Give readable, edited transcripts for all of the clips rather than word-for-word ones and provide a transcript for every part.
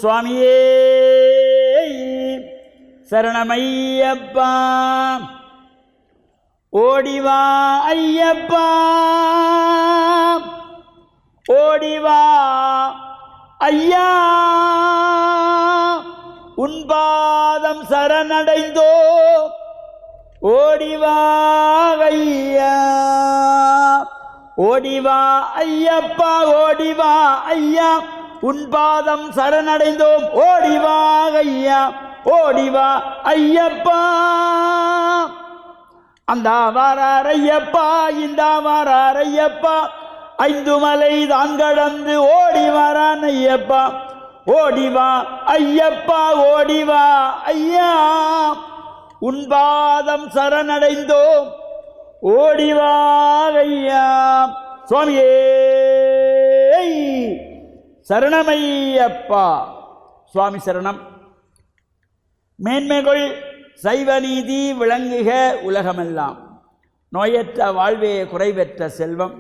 சுவாமியே சரணமையப்பா. ஓடிவா ஐயப்பா, ஓடிவா ஐயா, உன் பாதம் சரணடைந்தோ. ஓடிவா ஐயா, ஓடிவா ஐயப்பா, ஓடிவா ஐயா, உன் பாதம் சரணடைந்தோம். ஓடிவா ஐயா, ஓடிவா ஐயப்பா. அந்த வாரார் ஐயப்பா, இந்த வாரார் ஐயப்பா, 5 மலை தான் கடந்து ஓடி வாரான் ஐயப்பா. ஓடிவா ஐயப்பா, ஓடிவா ஐயா, உன் பாதம் சரணடைந்தோம். ஓடிவா ஐயா. சுவாமியே சரணமையப்பா. சுவாமி சரணம். மேன்மைகள் சைவ நீதி விளங்குக உலகமெல்லாம். நோயற்ற வாழ்வே குறைவற்ற செல்வம்.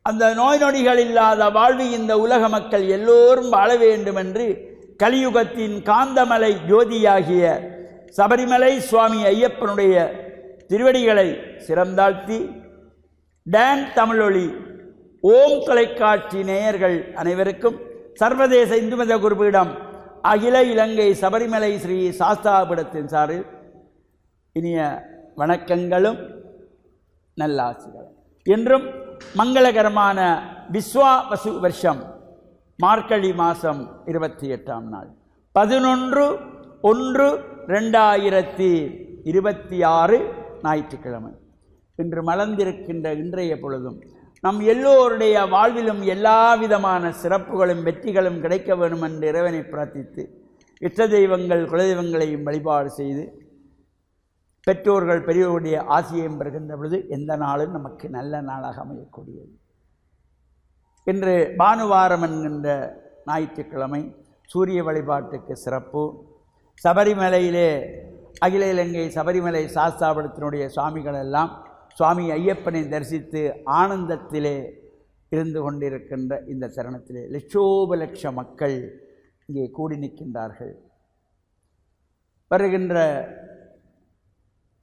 அந்த நோய் நொடிகள் இல்லாத வாழ்வு இந்த உலக மக்கள் எல்லோரும் வாழ வேண்டும் என்று கலியுகத்தின் காந்தமலை ஜோதியாகிய சபரிமலை சுவாமி ஐயப்பனுடைய திருவடிகளை சிறந்தாழ்த்தி டான் தமிழொலி ஓம் தொலைக்காட்சி நேயர்கள் அனைவருக்கும் சர்வதேச இந்து மத குருபீடம் அகில இலங்கை சபரிமலை ஸ்ரீ சாஸ்தாபீடத்தின் சார்பில் இனிய வணக்கங்களும் நல்லாசிகளும். என்றும் மங்களகரமான விஸ்வாவசு வருஷம் மார்கழி மாதம் 28ஆம் நாள் 11/1/2026 ஞாயிற்றுக்கிழமை. இன்று மலர்ந்திருக்கின்ற இன்றைய பொழுதும் நம் எல்லோருடைய வாழ்விலும் எல்லா விதமான சிறப்புகளும் வெற்றிகளும் கிடைக்க வேண்டும் என்று இறைவனை பிரார்த்தித்து இஷ்ட தெய்வங்கள் குலதெய்வங்களையும் வழிபாடு செய்து பெற்றோர்கள் பெரியோருடைய ஆசியம் பெறுகின்ற பொழுது எந்த நாளும் நமக்கு நல்ல நாளாக அமையக்கூடியது. இன்று பானுவாரம் என்கின்ற ஞாயிற்றுக்கிழமை சூரிய வழிபாட்டுக்கு சிறப்பு. சபரிமலையிலே அகில இலங்கை சபரிமலை சாஸ்தாபீடத்தினுடைய சுவாமிகள் எல்லாம் சுவாமி ஐயப்பனை தரிசித்து ஆனந்தத்திலே இருந்து கொண்டிருக்கின்ற இந்த தருணத்திலே லட்சோபலட்ச மக்கள் இங்கே கூடி நிற்கின்றார்கள். வருகின்ற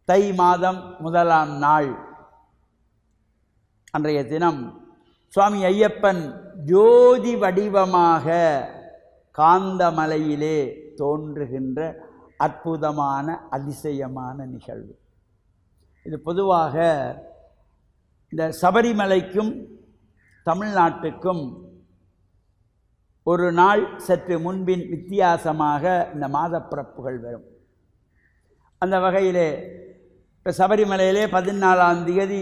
தை மாதம் 1ஆம் நாள் அன்றைய தினம் சுவாமி ஐயப்பன் ஜோதி வடிவமாக காந்தமலையிலே தோன்றுகின்ற அற்புதமான அதிசயமான நிகழ்வு. இது பொதுவாக இந்த சபரிமலைக்கும் தமிழ்நாட்டுக்கும் ஒரு நாள் சற்று முன்பின் வித்தியாசமாக இந்த மாதப்பிறப்புகள் வரும். அந்த வகையிலே இப்போ சபரிமலையிலே 14ஆம் தேதி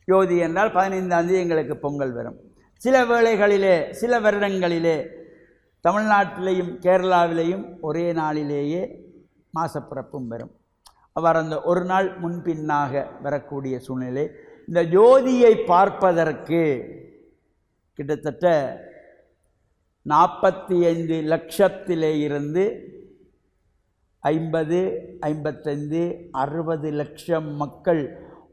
ஜோதி என்றால் 15ஆம் தேதி எங்களுக்கு பொங்கல் வரும். சில வேளைகளிலே சில வருடங்களிலே தமிழ்நாட்டிலேயும் கேரளாவிலேயும் ஒரே நாளிலேயே மாசப்பிறப்பும் வரும். அவர் அந்த ஒரு நாள் முன்பின்னாக வரக்கூடிய சூழ்நிலை. இந்த ஜோதியை பார்ப்பதற்கு கிட்டத்தட்ட 45 லட்சத்திலே இருந்து 50, 55, 60 லட்சம் மக்கள்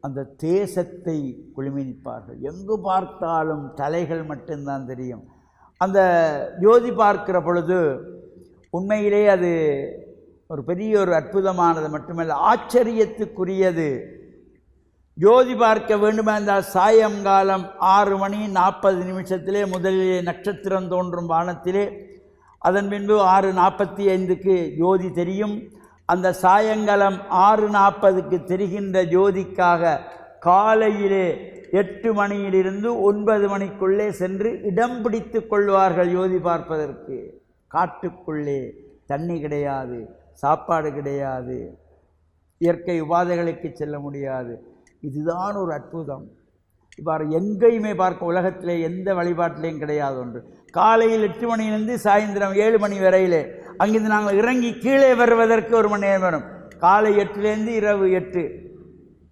அந்த தேசத்தை குழுமி நிற்பார்கள். எங்கு பார்த்தாலும் தலைகள் மட்டும்தான் தெரியும். அந்த ஜோதி பார்க்கிற பொழுது உண்மையிலே அது ஒரு பெரிய ஒரு அற்புதமானது மட்டுமல்ல, ஆச்சரியத்துக்குரியது. ஜோதி பார்க்க வேண்டுமா என்றால் சாயங்காலம் 6:40 முதலிலே நட்சத்திரம் தோன்றும் வானத்திலே, அதன் பின்பு 6:45 ஜோதி தெரியும். அந்த சாயங்காலம் 6:40 தெரிகின்ற ஜோதிக்காக காலையிலே 8 மணியிலிருந்து 9 மணிக்குள்ளே சென்று இடம் பிடித்து கொள்வார்கள் ஜோதி பார்ப்பதற்கு. காட்டுக்குள்ளே தண்ணி கிடையாது, சாப்பாடு கிடையாது, இயற்கை உபாதைகளுக்கு செல்ல முடியாது. இதுதான் ஒரு அற்புதம். இவ்வாறு எங்கேயுமே பார்க்க உலகத்திலே எந்த வழிபாட்டிலையும் கிடையாது ஒன்று. காலையில் 8 மணியிலிருந்து சாயந்தரம் 7 மணி வரையிலே, அங்கிருந்து நாங்கள் இறங்கி கீழே வருவதற்கு 1 மணி நேரம் வரும். காலை 8லேருந்து இரவு 8,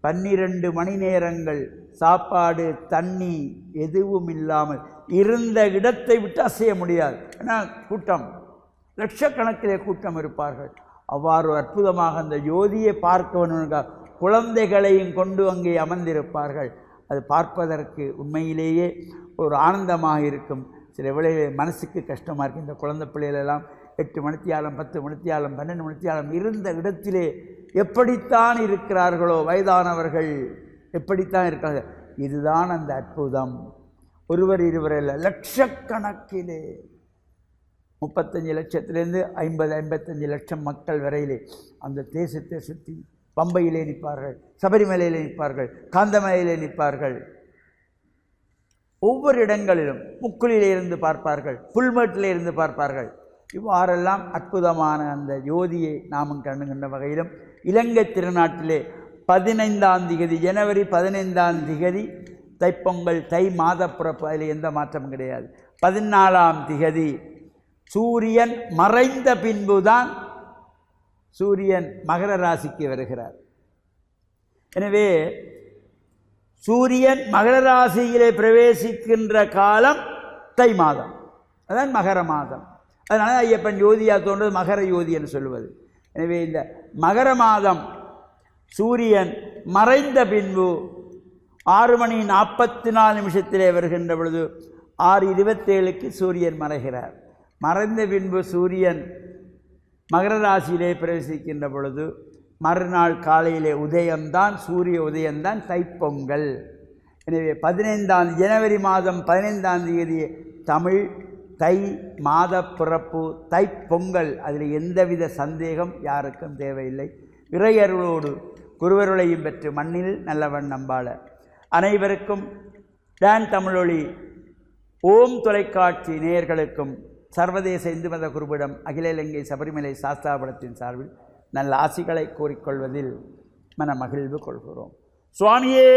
12 மணி நேரங்கள் சாப்பாடு தண்ணி எதுவும் இல்லாமல் இருந்த இடத்தை விட்டு அசைய முடியாது. ஏன்னா கூட்டம், லட்சக்கணக்கிலே கூட்டம் இருப்பார்கள். அவ்வாறு அற்புதமாக அந்த ஜோதியை பார்க்க வேண்டும். குழந்தைகளையும் கொண்டு அங்கே அமர்ந்திருப்பார்கள். அது பார்ப்பதற்கு உண்மையிலேயே ஒரு ஆனந்தமாக இருக்கும். சில வேளையில் மனசுக்கு கஷ்டமாக இருக்குது. இந்த குழந்தை பிள்ளைகளெல்லாம் 8 மணித்தியாலம் 10 மணித்தியாலம் 12 மணித்தியாலம் இருந்த இடத்திலே எப்படித்தான் இருக்கிறார்களோ, வயதானவர்கள் எப்படித்தான் இருக்கிறார்கள். இதுதான் அந்த அற்புதம். ஒருவர் இருவர் அல்ல, லட்சக்கணக்கிலே 35 லட்சத்திலேருந்து 50-55 லட்சம் மக்கள் வரையிலே அந்த தேசத்தை சுற்றி பம்பையிலே நிற்பார்கள், சபரிமலையிலே நிற்பார்கள், காந்தமலையிலே நிற்பார்கள், ஒவ்வொரு இடங்களிலும் முக்குளிலே இருந்து பார்ப்பார்கள், புல்மேட்டிலே இருந்து பார்ப்பார்கள். இவ்வாறெல்லாம் அற்புதமான அந்த ஜோதியை நாமும் கண்டுகின்ற வகையிலும் இலங்கை திருநாட்டிலே 15ஆம் திகதி, ஜனவரி 15ஆம் திகதி தைப்பொங்கல், தை மாத பிறப்பு, அதில் எந்த மாற்றமும் கிடையாது. 14ஆம் திகதி சூரியன் மறைந்த பின்புதான் சூரியன் மகர ராசிக்கு வருகிறார். எனவே சூரியன் மகர ராசியிலே பிரவேசிக்கின்ற காலம் தை மாதம், அதான் மகர மாதம். அதனால ஐயப்பன் ஜோதியாக தோன்றது மகர ஜோதி என்று சொல்லுவது. எனவே இந்த மகர மாதம் சூரியன் மறைந்த பின்பு 6:44 வருகின்ற பொழுது 6:27 சூரியன் மறைகிறார். மறைந்த பின்பு சூரியன் மகர ராசியிலே பிரவேசிக்கின்ற பொழுது மறுநாள் காலையிலே உதயம்தான், சூரிய உதயம்தான் தைப்பொங்கல். எனவே 15ஆம் ஜனவரி மாதம் 15ஆம் தேதி தமிழ் தை மாத பிறப்பு, தைப்பொங்கல். அதில் எந்தவித சந்தேகம் யாருக்கும் தேவையில்லை. இறையருளோடு குருவருளையும் பெற்று மண்ணில் நல்லவன் நம்பாள அனைவருக்கும் டான் தமிழொலி ஓம் தொலைக்காட்சி நேயர்களுக்கும் சர்வதேச இந்து மத குருவிடம் அகில இலங்கை சபரிமலை சாஸ்தாபனத்தின் சார்பில் நல்ல ஆசிகளை கூறிக்கொள்வதில் மன மகிழ்வு கொள்கிறோம். சுவாமியே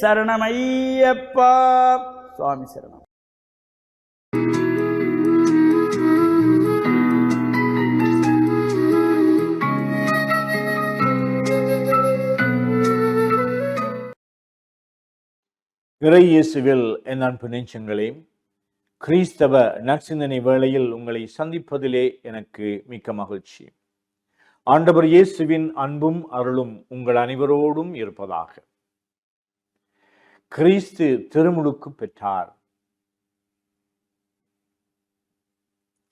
சரணமையப்பா, சுவாமி சரணம். இறை இயேசுவில் என் அன்பு நெஞ்சங்களே, கிறிஸ்தவ நற்சிந்தனை வேளையில் உங்களை சந்திப்பதிலே எனக்கு மிக்க மகிழ்ச்சி. ஆண்டவர் இயேசுவின் அன்பும் அருளும் உங்கள் அனைவரோடும் இருப்பதாக. கிறிஸ்து திருமுழுக்கு பெற்றார்.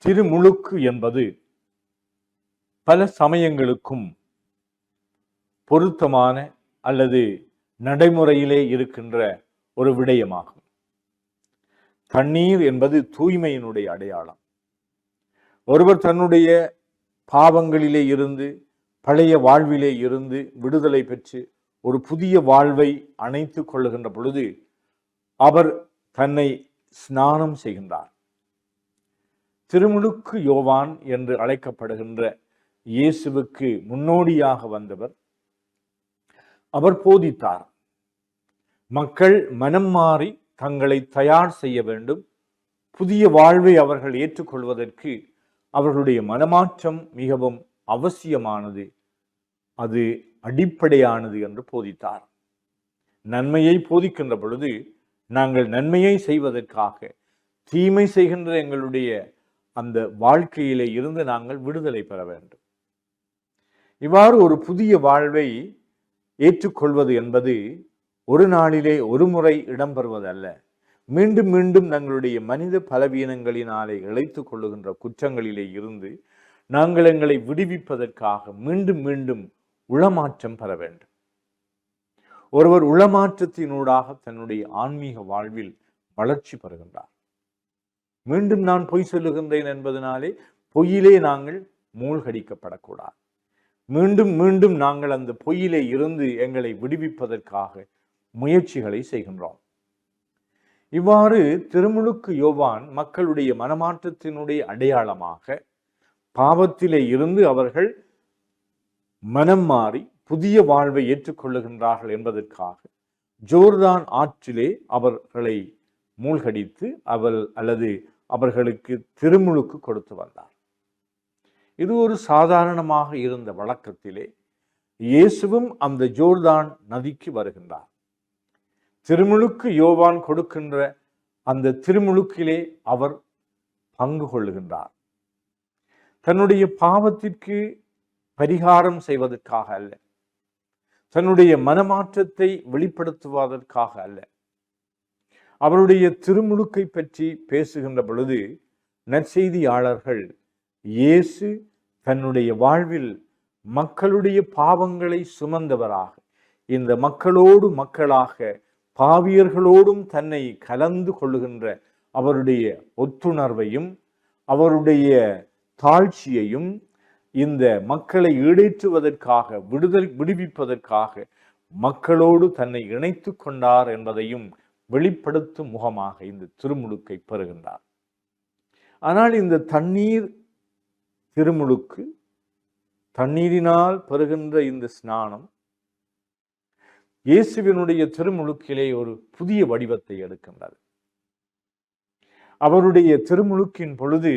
திருமுழுக்கு என்பது பல சமயங்களுக்கும் பொருத்தமான அல்லது நடைமுறையிலே இருக்கின்ற ஒரு விடயமாகும். தண்ணீர் என்பது தூய்மையினுடைய அடையாளம். ஒருவர் தன்னுடைய பாவங்களிலே இருந்து, பழைய வாழ்விலே இருந்து விடுதலை பெற்று ஒரு புதிய வாழ்வை அணைத்துக் கொள்ளுகின்ற பொழுது அவர் தன்னை ஸ்நானம் செய்கின்றார். திருமுழுக்கு யோவான் என்று அழைக்கப்படுகின்ற இயேசுவுக்கு முன்னோடியாக வந்தவர். அவர் போதித்தார், மக்கள் மனம் மாறி தங்களை தயார் செய்ய வேண்டும், புதிய வாழ்வை அவர்கள் ஏற்றுக்கொள்வதற்கு அவர்களுடைய மனமாற்றம் மிகவும் அவசியமானது, அது அடிப்படையானது என்று போதித்தார். நன்மையை போதிக்கின்ற பொழுது நாங்கள் நன்மையை செய்வதற்காக தீமை செய்கின்ற எங்களுடைய அந்த வாழ்க்கையிலே இருந்து நாங்கள் விடுதலை பெற வேண்டும். இவ்வாறு ஒரு புதிய வாழ்வை ஏற்றுக்கொள்வது என்பது ஒரு நாளிலே ஒரு முறை இடம்பெறுவதல்ல. மீண்டும் மீண்டும் தங்களுடைய மனித பலவீனங்களினாலே இழைத்துக் கொள்ளுகின்ற குற்றங்களிலே இருந்து நாங்கள் எங்களை விடுவிப்பதற்காக மீண்டும் மீண்டும் உளமாற்றம் பெற வேண்டும். ஒருவர் உளமாற்றத்தினூடாக தன்னுடைய ஆன்மீக வாழ்வில் வளர்ச்சி பெறுகின்றார். மீண்டும் நான் பொய் சொல்லுகின்றேன் என்பதனாலே பொய்யிலே நாங்கள் மூழ்கடிக்கப்படக்கூடாது. மீண்டும் மீண்டும் நாங்கள் அந்த பொய்யிலே இருந்து எங்களை விடுவிப்பதற்காக முயற்சிகளை செய்கின்றோம். இவ்வாறு திருமுழுக்கு யோவான் மக்களுடைய மனமாற்றத்தினுடைய அடையாளமாக பாவத்திலே இருந்து அவர்கள் மனம் மாறி புதிய வாழ்வை ஏற்றுக்கொள்ளுகின்றார்கள் என்பதற்காக ஜோர்தான் ஆற்றிலே அவர்களை மூழ்கடித்து அவர்களுக்கு திருமுழுக்கு கொடுத்து வந்தார். இது ஒரு சாதாரணமாக இருந்த வழக்கத்திலே இயேசுவும் அந்த ஜோர்தான் நதிக்கு வருகின்றார். திருமுழுக்கு யோவான் கொடுக்கின்ற அந்த திருமுழுக்கிலே அவர் பங்கு கொள்ளுகின்றார். தன்னுடைய பாவத்திற்கு பரிகாரம் செய்வதற்காக அல்ல, தன்னுடைய மனமாற்றத்தை வெளிப்படுத்துவதற்காக அல்ல, அவருடைய திருமுழுக்கை பற்றி பேசுகின்ற பொழுது நற்செய்தியாளர்கள் இயேசு தன்னுடைய வாழ்வில் மக்களுடைய பாவங்களை சுமந்தவராக, இந்த மக்களோடு மக்களாக பாவியர்களோடும் தன்னை கலந்து கொள்ளுகின்ற அவருடைய ஒத்துணர்வையும் அவருடைய தாழ்ச்சியையும் இந்த மக்களை ஈடேற்றுவதற்காக, விடுவிப்பதற்காக மக்களோடு தன்னை இணைத்து கொண்டார் என்பதையும் வெளிப்படுத்தும் முகமாக இந்த திருமுழுக்கை பெறுகின்றார். ஆனால் இந்த தண்ணீர் திருமுழுக்கு, தண்ணீரினால் பெறுகின்ற இந்த ஸ்நானம் இயேசுவினுடைய திருமுழுக்கிலே ஒரு புதிய வடிவத்தை எடுக்கின்றது. அவருடைய திருமுழுக்கின் பொழுது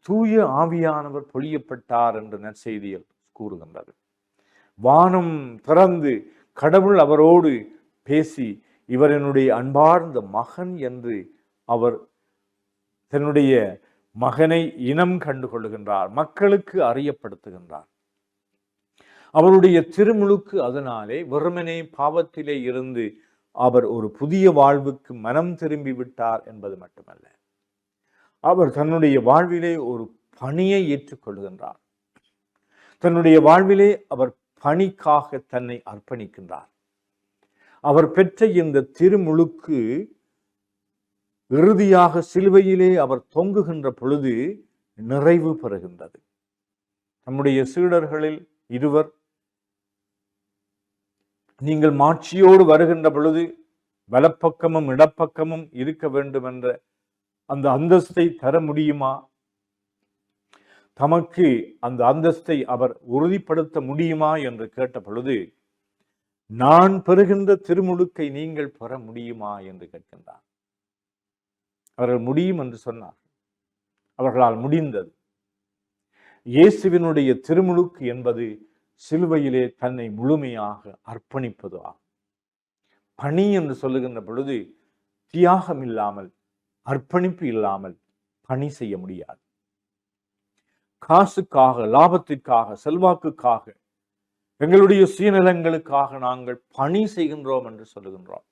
தூய ஆவியானவர் பொழியப்பட்டார் என்று நற்செய்தியில் கூறுகின்றது. வானம் திறந்து கடவுள் அவரோடு பேசி, இவர் என்னுடைய அன்பார்ந்த மகன் என்று அவர் தன்னுடைய மகனை இனம் கண்டு கொள்ளுகின்றார், மக்களுக்கு அறியப்படுத்துகின்றார். அவருடைய திருமுழுக்கு அதனாலே வெறுமனே பாவத்திலே இருந்து அவர் ஒரு புதிய வாழ்வுக்கு மனம் திரும்பி விட்டார் என்பது மட்டுமல்ல, அவர் தன்னுடைய வாழ்விலே ஒரு பணியை ஏற்றுக்கொள்கின்றார். தன்னுடைய வாழ்விலே அவர் பணிக்காக தன்னை அர்ப்பணிக்கின்றார். அவர் பெற்ற இந்த திருமுழுக்கு இறுதியாக சிலுவையிலே அவர் தொங்குகின்ற பொழுது நிறைவு பெறுகின்றது. நம்முடைய சீடர்களில் இருவர், நீங்கள் மாட்சியோடு வருகின்ற பொழுது வலப்பக்கமும் இடப்பக்கமும் இருக்க வேண்டும் என்ற அந்த அந்தஸ்தை தர முடியுமா, தமக்கு அந்த அந்தஸ்தை அவர் உறுதிப்படுத்த முடியுமா என்று கேட்ட பொழுது, நான் பெறுகின்ற திருமுழுக்கை நீங்கள் பெற முடியுமா என்று கேட்கின்றார். அவர்கள் முடியும் என்று சொன்னார். அவர்களால் முடிந்தது. இயேசுவினுடைய திருமுழுக்கு என்பது சிலுவையிலே தன்னை முழுமையாக அர்ப்பணிப்பது ஆகும். பணி என்று சொல்லுகின்ற பொழுது தியாகம் இல்லாமல், அர்ப்பணிப்பு இல்லாமல் பணி செய்ய முடியாது. காசுக்காக, லாபத்திற்காக, செல்வாக்குக்காக, எங்களுடைய சுயநலங்களுக்காக நாங்கள் பணி செய்கின்றோம் என்று சொல்லுகின்றோம்.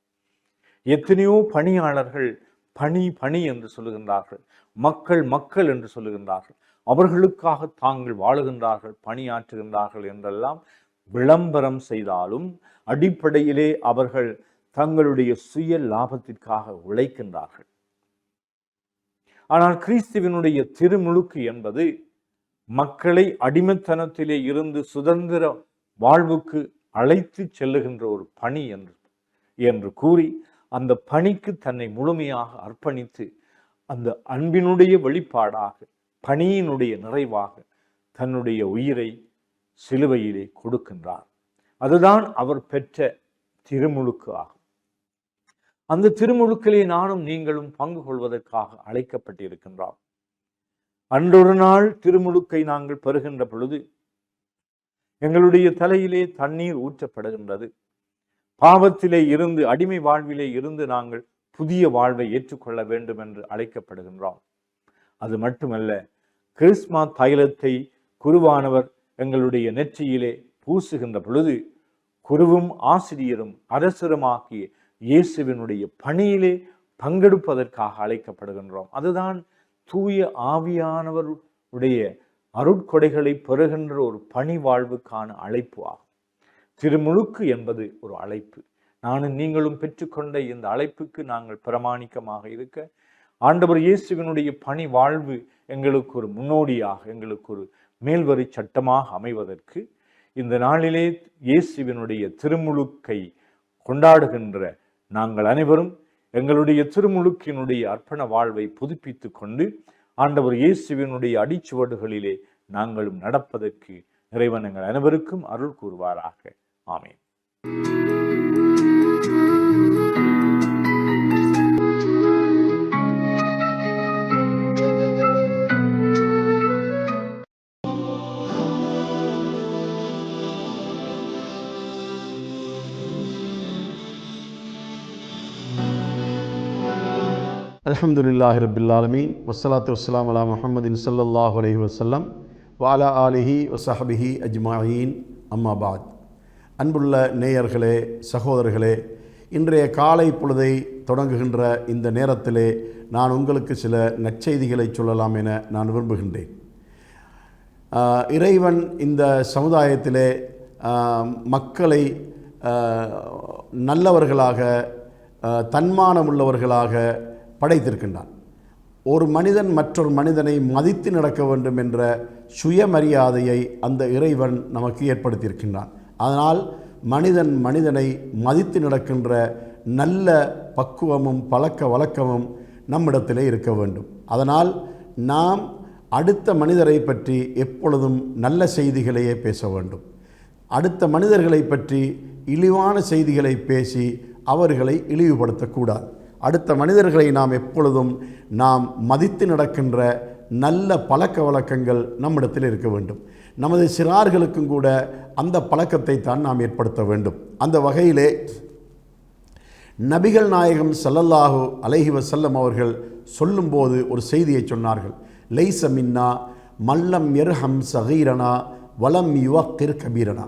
எத்தனையோ பணியாளர்கள் பணி பணி என்று சொல்லுகின்றார்கள், மக்கள் மக்கள் என்று சொல்லுகின்றார்கள், அவர்களுக்காக தாங்கள் வாழுகின்றார்கள், பணியாற்றுகின்றார்கள் என்றெல்லாம் விளம்பரம் செய்தாலும் அடிப்படையிலே அவர்கள் தங்களுடைய சுய லாபத்திற்காக உழைக்கின்றார்கள். ஆனால் கிறிஸ்துவினுடைய திருமுழுக்கு என்பது மக்களை அடிமைத்தனத்திலே இருந்து சுதந்திர வாழ்வுக்கு அழைத்து செல்லுகின்ற ஒரு பணி என்று கூறி, அந்த பணிக்கு தன்னை முழுமையாக அர்ப்பணித்து அந்த அன்பினுடைய வெளிப்பாடாக, பணியினுடைய நிறைவாக தன்னுடைய உயிரை சிலுவையிலே கொடுக்கின்றார். அதுதான் அவர் பெற்ற திருமுழுக்கு ஆகும். அந்த திருமுழுக்கிலே நானும் நீங்களும் பங்கு கொள்வதற்காக அழைக்கப்பட்டிருக்கின்றோம். அன்றொரு நாள் திருமுழுக்கை நாங்கள் பெறுகின்ற பொழுது எங்களுடைய தலையிலே தண்ணீர் ஊற்றப்படுகின்றது. பாவத்திலே இருந்து, அடிமை வாழ்விலே இருந்து நாங்கள் புதிய வாழ்வை ஏற்றுக்கொள்ள வேண்டும் என்று அழைக்கப்படுகின்றோம். அது மட்டுமல்ல, கிறிஸ்மா தைலத்தை குருவானவர் எங்களுடைய நெற்றியிலே பூசுகின்ற பொழுது குருவும் ஆசிரியரும் அரசருமாகிய இயேசுவினுடைய பணியிலே பங்கெடுப்பதற்காக அழைக்கப்படுகின்றோம். அதுதான் தூய ஆவியானவருடைய அருட்கொடைகளை பெறுகின்ற ஒரு பணி வாழ்வுக்கான அழைப்பு ஆகும். திருமுழுக்கு என்பது ஒரு அழைப்பு. நானும் நீங்களும் பெற்றுக்கொண்ட இந்த அழைப்புக்கு நாங்கள் பிரமாணிக்கமாக இருக்க, ஆண்டவர் இயேசுவினுடைய பணி வாழ்வு எங்களுக்கு ஒரு முன்னோடியாக, எங்களுக்கு ஒரு மேல்வரி சட்டமாக அமைவதற்கு இந்த நாளிலே இயேசுவினுடைய திருமுழுக்கை கொண்டாடுகின்ற நாங்கள் அனைவரும் எங்களுடைய திருமுழுக்கினுடைய அர்ப்பண வாழ்வை புதுப்பித்து கொண்டு ஆண்டவர் இயேசுவினுடைய அடிச்சுவடுகளிலே நாங்களும் நடப்பதற்கு இறைவன் எங்கள் அனைவருக்கும் அருள் கூறுவாராக. ஆமென். அல்ஹம்துலில்லாஹி ரப்பில் ஆலமீன் வஸ்ஸலாத்து வஸ்ஸலாமு அலா முஹம்மதின் ஸல்லல்லாஹு அலைஹி வஸல்லம் வ அலா ஆலிஹி வஸஹ்பிஹி அஜ்மஈன். அம்மா பாத். அன்புள்ள நேயர்களே, சகோதரர்களே, இன்றைய காலை பொழுதை தொடங்குகின்ற இந்த நேரத்திலே நான் உங்களுக்கு சில நற்செய்திகளை சொல்லலாம் என நான் விரும்புகின்றேன். இறைவன் இந்த சமுதாயத்திலே மக்களை நல்லவர்களாக தன்மானமுள்ளவர்களாக படைத்திருக்கின்றான். ஒரு மனிதன் மற்றொரு மனிதனை மதித்து நடக்க வேண்டும் என்ற சுயமரியாதையை அந்த இறைவன் நமக்கு ஏற்படுத்தியிருக்கின்றான். அதனால் மனிதன் மனிதனை மதித்து நடக்கின்ற நல்ல பக்குவமும் பழக்க வழக்கமும் நம்மிடத்திலே இருக்க வேண்டும். அதனால் நாம் அடுத்த மனிதரை பற்றி எப்பொழுதும் நல்ல செய்திகளையே பேச வேண்டும். அடுத்த மனிதர்களை பற்றி இழிவான செய்திகளை பேசி அவர்களை இழிவுபடுத்தக்கூடாது. அடுத்த மனிதர்களை நாம் எப்பொழுதும் நாம் மதித்து நடக்கின்ற நல்ல பழக்க வழக்கங்கள் நம்மிடத்தில் இருக்க வேண்டும். நமது சிறார்களுக்கும் கூட அந்த பழக்கத்தை தான் நாம் ஏற்படுத்த வேண்டும். அந்த வகையிலே நபிகள் நாயகம் ஸல்லல்லாஹு அலைஹி வஸல்லம் அவர்கள் சொல்லும்போது ஒரு செய்தியை சொன்னார்கள். லைஸ மின்னா மல்லம் யர்ஹம் சகீரனா வலம் யுவக்கிர் கபீரனா.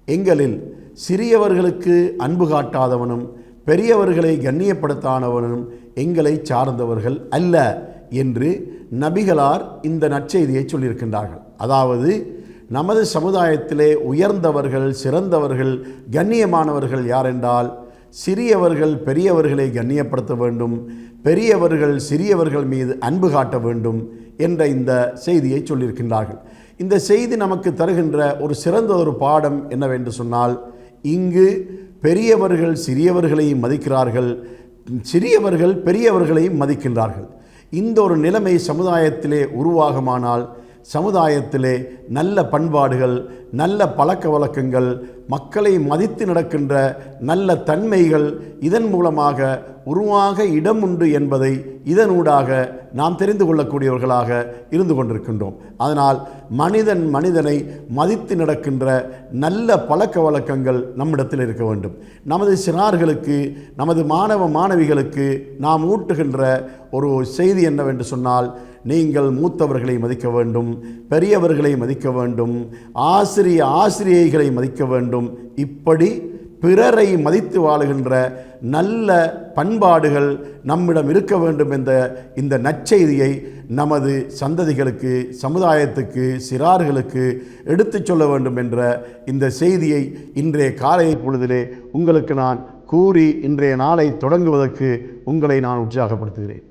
எங்களில் சிறியவர்களுக்கு அன்பு காட்டாதவனும் பெரியவர்களை கண்ணியப்படுத்தாதவனும் எங்களை சார்ந்தவர்கள் அல்ல என்று நபிகளார் இந்த நற்செய்தியை சொல்லியிருக்கின்றார்கள். அதாவது நமது சமுதாயத்திலே உயர்ந்தவர்கள், சிறந்தவர்கள், கண்ணியமானவர்கள் யாரென்றால் சிறியவர்கள் பெரியவர்களை கண்ணியப்படுத்த வேண்டும், பெரியவர்கள் சிறியவர்கள் மீது அன்பு காட்ட வேண்டும் என்ற இந்த செய்தியை சொல்லியிருக்கின்றார்கள். இந்த செய்தி நமக்கு தருகின்ற ஒரு சிறந்த ஒரு பாடம் என்னவென்று சொன்னால், இங்கு பெரியவர்கள் சிறியவர்களையும் மதிக்கிறார்கள், சிறியவர்கள் பெரியவர்களையும் மதிக்கின்றார்கள். இந்த ஒரு நிலைமை சமுதாயத்திலே உருவாகுமானால் சமுதாயத்திலே நல்ல பண்பாடுகள், நல்ல பழக்க வழக்கங்கள், மக்களை மதித்து நடக்கின்ற நல்ல தன்மைகள் இதன் மூலமாக உருவாக இடம் உண்டு என்பதை இதனூடாக நாம் தெரிந்து கொள்ளக்கூடியவர்களாக இருந்து கொண்டிருக்கின்றோம். அதனால் மனிதன் மனிதனை மதித்து நடக்கின்ற நல்ல பழக்க வழக்கங்கள் நம்மிடத்தில் இருக்க வேண்டும். நமது சிறார்களுக்கு, நமது மாணவ மாணவிகளுக்கு நாம் ஊட்டுகின்ற ஒரு செய்தி என்னவென்று சொன்னால், நீங்கள் மூத்தவர்களை மதிக்க வேண்டும், பெரியவர்களை மதிக்க வேண்டும், ஆசிரியைகளை மதிக்க வேண்டும். இப்படி பிறரை மதித்து வாழுகின்ற நல்ல பண்பாடுகள் நம்மிடம் இருக்க வேண்டும் என்ற இந்த நற்செய்தியை நமது சந்ததிகளுக்கு, சமுதாயத்துக்கு, சிறார்களுக்கு எடுத்துச் சொல்ல வேண்டும் என்ற இந்த செய்தியை இன்றைய காலை பொழுதிலே உங்களுக்கு நான் கூறி இன்றைய நாளை தொடங்குவதற்கு உங்களை நான் உற்சாகப்படுத்துகிறேன்.